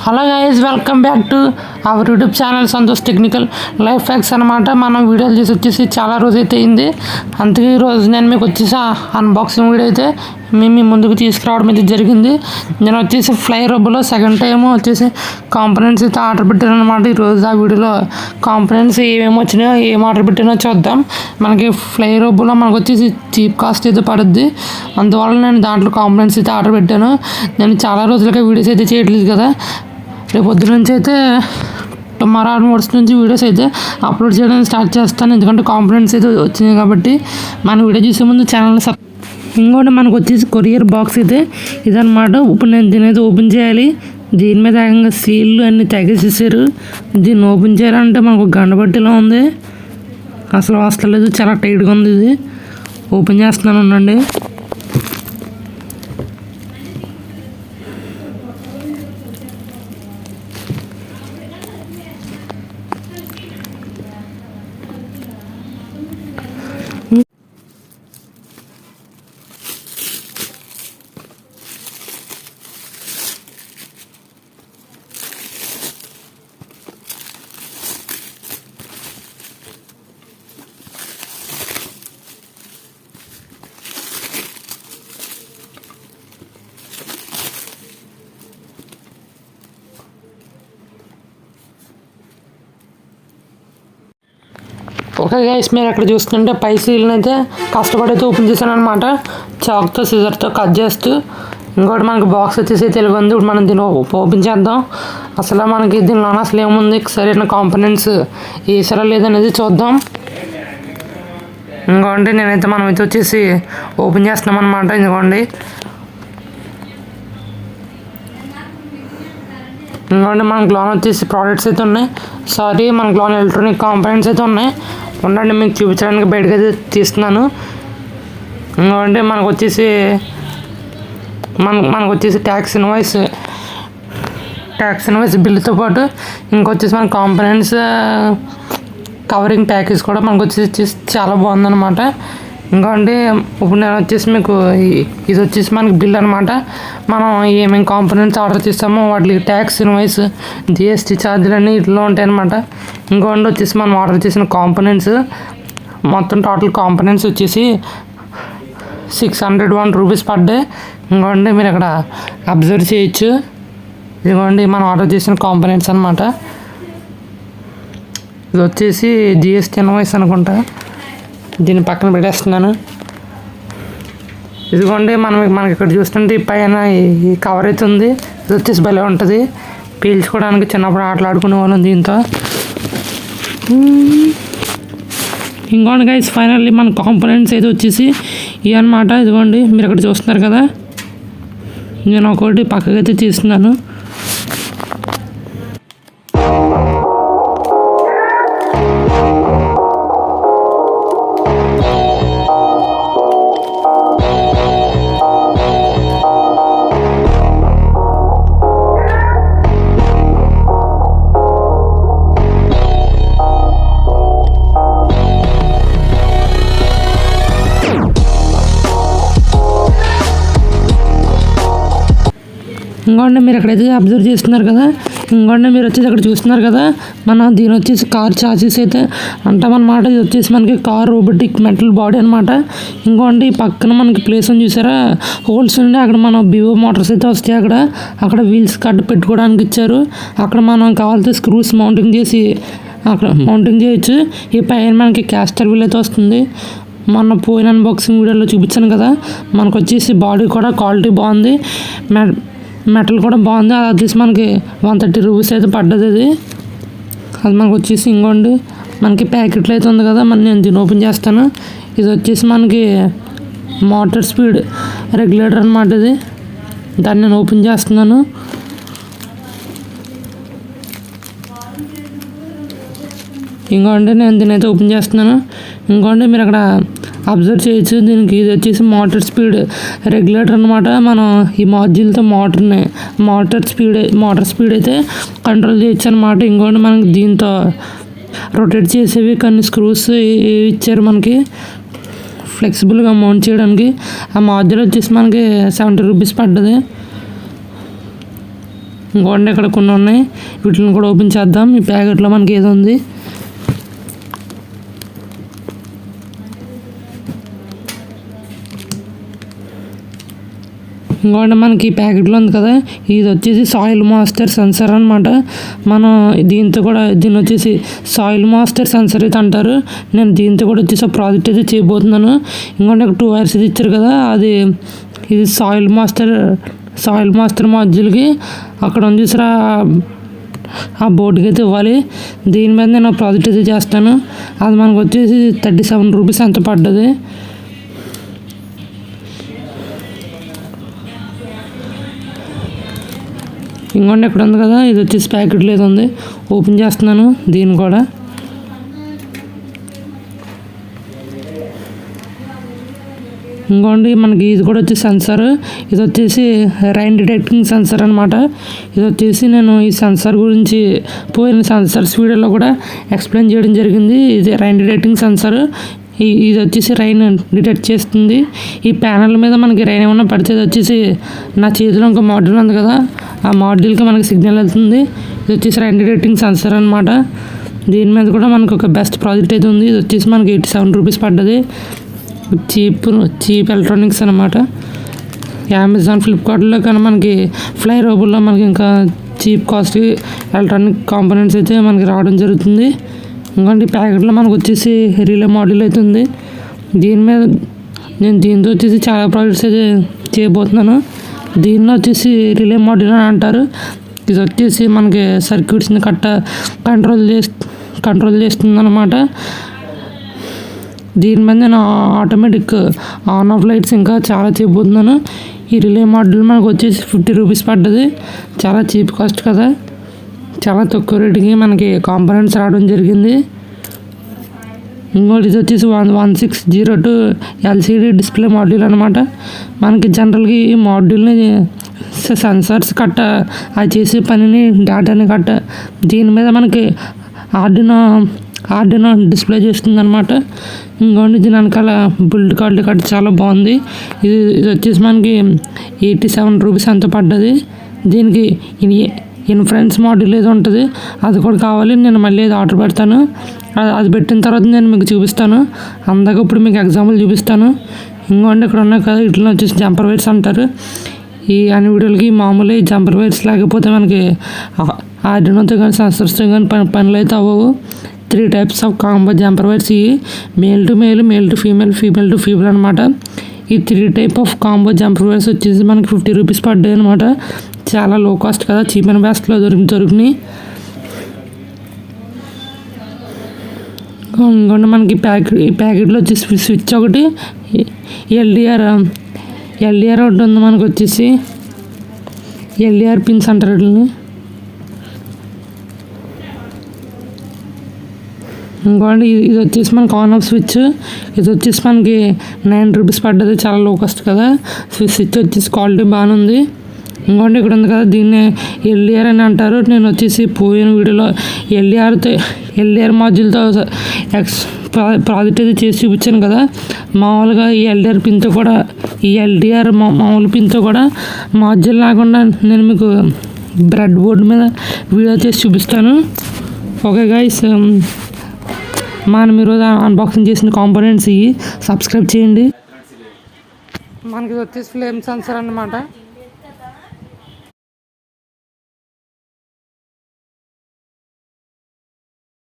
Hello guys, welcome back to our YouTube channel Santosh technical life hacks అనమాట. మనం వీడియోలు చేసి వచ్చేసి చాలా రోజు అయితే అయింది. అందుకే ఈరోజు నేను మీకు వచ్చేసి అన్బాక్సింగ్ వీడియో అయితే మీ ముందుకు తీసుకురావడం అయితే జరిగింది. నేను వచ్చేసి ఫ్లై రోబోలో సెకండ్ టైం వచ్చేసి కాంపోనెంట్స్ అయితే ఆర్డర్ పెట్టాను అనమాట. ఈరోజు ఆ వీడియోలో కాంపోనెంట్స్ ఏమేమి వచ్చినాయో ఏం ఆర్డర్ పెట్టానో చూద్దాం. మనకి ఫ్లై రోబోలో మనకు వచ్చేసి చీప్ కాస్ట్ అయితే పడుద్ది. అందువల్ల నేను దాంట్లో కాంపోనెంట్స్ అయితే ఆర్డర్ పెట్టాను. నేను చాలా రోజులుగా వీడియోస్ అయితే చేయట్లేదు కదా, రేపు పొద్దున నుంచి అయితే టుమారో ఆన్వర్డ్స్ నుంచి వీడియోస్ అయితే అప్లోడ్ చేయడానికి స్టార్ట్ చేస్తాను. ఎందుకంటే కాంపోనెంట్స్ అయితే వచ్చినాయి కాబట్టి. మన వీడియో చూసే ముందు ఛానల్ ఇంకోటి మనకు వచ్చేసి కొరియర్ బాక్స్ అయితే ఇదనమాట. ఇప్పుడు నేను దీని అయితే ఓపెన్ చేయాలి. దీని మీద ఏకంగా సీళ్ళు అన్నీ తగ్గేసేసారు. దీన్ని ఓపెన్ చేయాలంటే మనకు గండబట్టిలా ఉంది, అసలు వస్తలేదు, చాలా టైట్గా ఉంది. ఇది ఓపెన్ చేస్తున్నాను ఉండండి. ఓకే గైస్, మీరు ఎక్కడ చూస్తుంటే పై సీల్ని అయితే కష్టపడైతే ఓపెన్ చేశాను అనమాట. చాక్తో సిజర్తో కట్ చేస్తూ. ఇంకోటి మనకి బాక్స్ వచ్చేసి తెలుగు ఉంది. ఇప్పుడు మనం దీన్ని ఓపెన్ చేద్దాం. అసలు మనకి దీనిలో అసలు ఏముంది, సరైన కాంపోనెంట్స్ వేసారా లేదనేది చూద్దాం. ఇంకోండి నేనైతే మనమైతే వచ్చేసి ఓపెన్ చేస్తున్నాం అనమాట. ఇంకోండి మనకు లోన్ వచ్చేసి ప్రోడక్ట్స్ అయితే ఉన్నాయి. మనకు లోన్ ఎలక్ట్రానిక్ కాంపోనెంట్స్ అయితే ఉన్నాయి. ఉండండి, మీకు చూపించడానికి బయటకు అయితే తీస్తున్నాను. ఇంకోండి మనకు వచ్చేసి ట్యాక్స్ ఇన్వాయిస్ బిల్లుతో పాటు ఇంకొచ్చేసి మన కాంపోనెంట్స్ కవరింగ్ ప్యాకేజ్ కూడా మనకు వచ్చేసి చాలా బాగుందన్నమాట. ఇంకోండి ఇప్పుడు నేను వచ్చేసి మీకు ఇది వచ్చేసి మనకి బిల్ అనమాట. మనం ఏమేమి కాంపోనెంట్స్ ఆర్డర్ చేస్తామో వాటికి ట్యాక్స్ ఇన్వాయిస్ జిఎస్టీ ఛార్జీలు అన్నీ ఇట్లా ఉంటాయి అనమాట. ఇంకోండి వచ్చేసి మనం ఆర్డర్ చేసిన కాంపోనెంట్స్ మొత్తం టోటల్ కాంపోనెంట్స్ వచ్చేసి 601 రూపీస్ పడ్డాయి. ఇంకోండి మీరు ఇక్కడ అబ్జర్వ్ చేయొచ్చు. ఇదిగోండి మనం ఆర్డర్ చేసిన కాంపోనెంట్స్ అనమాట. ఇది వచ్చేసి జిఎస్టీ ఇన్వాయిస్ అనుకుంటా. దీన్ని పక్కన పెట్టేస్తున్నాను. ఇదిగోండి మనకి ఇక్కడ చూస్తుంటే పైన ఈ కవర్ అయితే ఉంది. ఇది వచ్చేసి భలే ఉంటుంది, పీల్చుకోవడానికి చిన్నప్పుడు ఆటలాడుకునే వాళ్ళం దీంతో. ఇంకోండి గైస్, ఫైనల్లీ మన కాంపోనెంట్స్ అయితే వచ్చేసి ఇవి అనమాట. ఇదిగోండి మీరు ఇక్కడ చూస్తున్నారు కదా, నేను ఒకటి పక్కకైతే తీస్తున్నాను. ఇంకోండి మీరు ఎక్కడైతే అబ్జర్వ్ చేస్తున్నారు కదా, ఇంకోండి మీరు వచ్చేసి అక్కడ చూస్తున్నారు కదా, దీని వచ్చేసి కార్ చార్జెస్ అయితే అంటామన్నమాట. ఇది వచ్చేసి మనకి కార్ రోబోటిక్ మెటల్ బాడీ అనమాట. ఇంకోండి పక్కన మనకి ప్లేస్ అని చూసారా, హోల్స్ ఉండి అక్కడ మనం బివో మోటార్స్ అయితే వస్తాయి. అక్కడ వీల్స్ కట్ పెట్టుకోవడానికి ఇచ్చారు. అక్కడ మనం కావాల్సిన స్క్రూస్ మౌంటింగ్ చేసి అక్కడ మౌంటింగ్ చేయొచ్చు. ఈ పైన మనకి క్యాస్టర్ వీల్ అయితే వస్తుంది. మొన్న పోయిన అన్బాక్సింగ్ వీడియోలో చూపించాను కదా, మనకు వచ్చేసి బాడీ కూడా క్వాలిటీ బాగుంది, మెటల్ కూడా బాగుంది. అది వచ్చేసి మనకి 130 రూపీస్ అయితే పడ్డది. అది మనకు వచ్చేసి ఇంకోండి మనకి ప్యాకెట్లు అయితే ఉంది కదా, నేను దీన్ని ఓపెన్ చేస్తాను. ఇది వచ్చేసి మనకి మోటార్ స్పీడ్ రెగ్యులేటర్ అనమాట. ఇది దాన్ని నేను ఓపెన్ చేస్తున్నాను. ఇంకోండి నేను దీన్ని అయితే ఓపెన్ చేస్తున్నాను. ఇంకోండి మీరు అక్కడ అబ్జర్వ్ చేయొచ్చు. దీనికి ఇది వచ్చేసి మోటార్ స్పీడ్ రెగ్యులేటర్ అనమాట. మనం ఈ మాడ్యూల్తో మోటార్ స్పీడ్ అయితే కంట్రోల్ చేయొచ్చు అనమాట. ఇంకోటి మనకి దీంతో రొటేట్ చేసేవి కొన్ని స్క్రూస్ ఇచ్చారు మనకి. ఫ్లెక్సిబుల్గా మౌంట్ చేయడానికి. ఆ మాడ్యూల్ వచ్చేసి మనకి 70 రూపీస్ పడ్డది. ఇంకోండి ఇక్కడ కొన్ని ఉన్నాయి, వీటిని కూడా ఓపెన్ చేద్దాం. ఈ ప్యాకెట్లో మనకి ఏదో ఉంది. ఇంకోటి మనకి ప్యాకెట్లో ఉంది కదా, ఇది వచ్చేసి సాయిల్ మాయిశ్చర్ సెన్సర్ అనమాట. మనం దీన్ని వచ్చేసి సాయిల్ మాయిశ్చర్ సెన్సర్ అయితే అంటారు. నేను దీంతో కూడా వచ్చేసి ప్రాజెక్ట్ అయితే చేయబోతున్నాను. ఇంకోటి ఒక 2 వైర్స్ ఇది ఇచ్చారు కదా, ఇది సాయిల్ మాయిశ్చర్ మాడ్యూల్కి అక్కడ ఉంది చూసారా, ఆ బోర్డుకి అయితే ఇవ్వాలి. దీని మీద నేను ప్రాజెక్ట్ అయితే చేస్తాను. అది మనకు వచ్చేసి 37 రూపీస్ ఎంత పడ్డది. ఇంకోండి ఎక్కడ ఉంది కదా, ఇది వచ్చేసి ప్యాకెట్లో ఏదో ఉంది, ఓపెన్ చేస్తున్నాను దీన్ని కూడా. ఇంకోండి మనకి ఇది కూడా వచ్చి సెన్సర్, ఇది వచ్చేసి రైన్ డిటెక్టింగ్ సెన్సర్ అనమాట. ఇది వచ్చేసి నేను ఈ సెన్సర్ గురించి పోయిన సెన్సర్స్ వీడియోలో కూడా ఎక్స్ప్లెయిన్ చేయడం జరిగింది. ఇది రైన్ డిటెక్టింగ్ సెన్సర్. ఇది వచ్చేసి రైన్ డిటెక్ట్ చేస్తుంది. ఈ ప్యానల్ మీద మనకి రైన్ ఏమన్నా పడితే ఇది వచ్చేసి నా చేతిలో ఇంకో మాడ్యూల్ ఉంది కదా, ఆ మాడ్యూల్కి మనకి సిగ్నల్ వెళ్తుంది. ఇది వచ్చేసి రైన్ డిటెక్టింగ్ సెన్సర్ అనమాట. దీని మీద కూడా మనకు ఒక బెస్ట్ ప్రాజెక్ట్ అయితే ఉంది. ఇది వచ్చేసి మనకి 87 రూపీస్ పడ్డది. చీప్ ఎలక్ట్రానిక్స్ అనమాట. అమెజాన్, ఫ్లిప్కార్ట్లో కానీ మనకి ఫ్లై రోబుల్లో మనకి ఇంకా చీప్ కాస్ట్ ఎలక్ట్రానిక్ కాంపోనెంట్స్ అయితే మనకి రావడం జరుగుతుంది. ఇంకోటి ప్యాకెట్లో మనకు వచ్చేసి రిలే మోడల్ అయితే ఉంది. నేను దీంతో వచ్చేసి చాలా ప్రాజెక్ట్స్ అయితే చేయబోతున్నాను. దీనిలో వచ్చేసి రిలే మోడల్ అని అంటారు. ఇది వచ్చేసి మనకి సర్క్యూట్స్ని కంట్రోల్ చేస్తుంది అన్నమాట. దీని మీద నేను ఆటోమేటిక్ ఆన్ ఆఫ్ లైట్స్ ఇంకా చాలా చేయబోతున్నాను. ఈ రిలే మోడల్ మనకు వచ్చేసి 50 రూపీస్ పడ్డది. చాలా చీప్ కాస్ట్ కదా, చాలా తక్కువ రేటుకి మనకి కాంపోనెంట్స్ రావడం జరిగింది. ఇంకోటి ఇది వచ్చేసి 1602 ఎల్సిడి డిస్ప్లే మాడ్యూల్ అనమాట. మనకి జనరల్గా ఈ మాడ్యూల్ని సెన్సార్స్ కట్ట అది చేసే పనిని డేటాని కట్ట దీని మీద మనకి ఆర్డినో డిస్ప్లే చేస్తుంది అనమాట. ఇంకోటి దీని వెనకాల బిల్డ్ క్వాలిటీ కట్ట చాలా బాగుంది. ఇది వచ్చేసి మనకి 87 రూపీస్ ఎంత పడ్డది. దీనికి ఇన్ఫ్లుయెన్స్ మాడ్యూల్ ఏదో ఉంటుంది, అది కూడా కావాలి. నేను మళ్ళీ అది ఆర్డర్ పెడతాను. అది పెట్టిన తర్వాత నేను మీకు చూపిస్తాను. అందాక ఇప్పుడు మీకు ఎగ్జాంపుల్ చూపిస్తాను. ఇంకోండి ఇక్కడ ఉన్నాయి కదా, ఇట్లా వచ్చేసి జంపర్ వైర్స్ అంటారు. ఈ అన్ని వీడియోలకి మామూలు ఈ జంపర్ వైర్స్ లేకపోతే మనకి ఆర్డినోతో కానీ సెన్సర్స్తో కానీ పనులు అయితే అవ్వవు. 3 types of combo jumper wires. ఇవి male to male, male to female, female to female అనమాట. ఈ 3 type of combo jumper wires వచ్చేసి మనకి 50 రూపీస్ పడ్డాయి అనమాట. చాలా లో కాస్ట్ కదా, చీప్ అండ్ బెస్ట్లో దొరికినాయి. ఇంకోటి మనకి ఈ ప్యాకెట్లో వచ్చేసి స్విచ్ ఒకటి, ఎల్డిఆర్ ఒకటి ఉంది. మనకు వచ్చేసి ఎల్డిఆర్ పిన్స్ అంటారు వీటిని. ఇంకోటి ఇది వచ్చేసి మనకి ఆన్ ఆఫ్ స్విచ్. ఇది వచ్చేసి మనకి 9 రూపీస్ పడ్డది, చాలా లో కాస్ట్ కదా. స్విచ్ వచ్చేసి క్వాలిటీ బాగానే ఉంది. ఇంకోటి ఇక్కడ ఉంది కదా, దీన్ని ఎల్డిఆర్ అని అంటారు. నేను వచ్చేసి పోయిన వీడియోలో ఎల్డిఆర్ మాడ్యూల్తో ప్రాజెక్ట్ అయితే చేసి చూపించాను కదా. మామూలుగా ఈ ఎల్డిఆర్ పిన్తో కూడా మామూలు పిన్తో కూడా మాడ్యూల్ లేకుండా నేను మీకు బ్రెడ్ బోర్డు మీద వీడియో చేసి చూపిస్తాను. ఓకే గైస్, మనం ఈరోజు అన్బాక్సింగ్ చేసిన కాంపోనెంట్స్ ఇవి. సబ్స్క్రైబ్ చేయండి. మనకి వచ్చేసి ఫ్లేమ్ సెన్సర్ అన్నమాట.